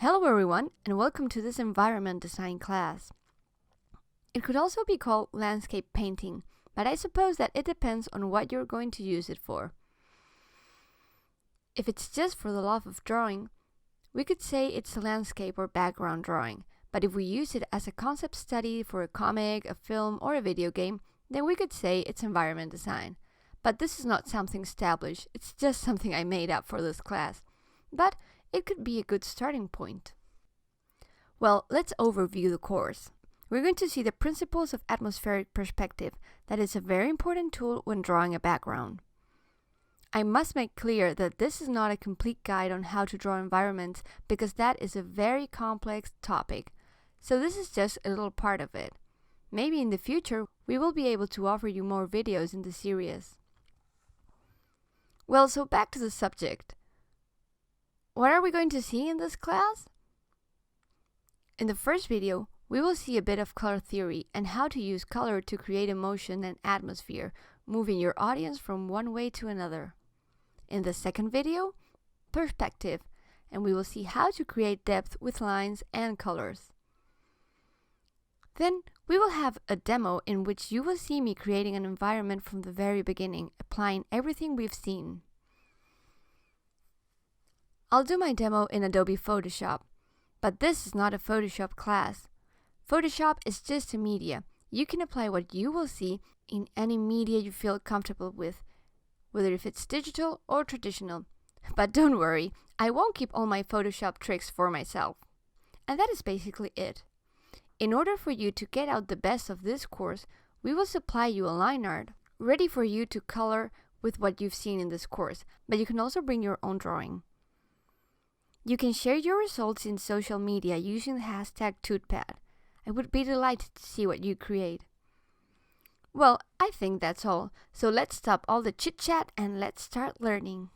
Hello everyone and welcome to this environment design class. It could also be called landscape painting, but I suppose that it depends on what you're going to use it for. If it's just for the love of drawing, we could say it's a landscape or background drawing, but if we use it as a concept study for a comic, a film, or a video game, then we could say it's environment design. But this is not something established, it's just something I made up for this class. But it could be a good starting point. Well, let's overview the course. We're going to see the principles of atmospheric perspective. That is a very important tool when drawing a background. I must make clear that this is not a complete guide on how to draw environments because that is a very complex topic. So this is just a little part of it. Maybe in the future we will be able to offer you more videos in the series. Well, so back to the subject. What are we going to see in this class? In the first video, we will see a bit of color theory and how to use color to create emotion and atmosphere, moving your audience from one way to another. In the second video, perspective, and we will see how to create depth with lines and colors. Then we will have a demo in which you will see me creating an environment from the very beginning, applying everything we've seen. I'll do my demo in Adobe Photoshop, but this is not a Photoshop class. Photoshop is just a media. You can apply what you will see in any media you feel comfortable with, whether if it's digital or traditional. But don't worry, I won't keep all my Photoshop tricks for myself. And that is basically it. In order for you to get out the best of this course, we will supply you a line art, ready for you to color with what you've seen in this course, but you can also bring your own drawing. You can share your results in social media using the hashtag #TootPad. I would be delighted to see what you create. Well, I think that's all, so let's stop all the chit-chat and let's start learning.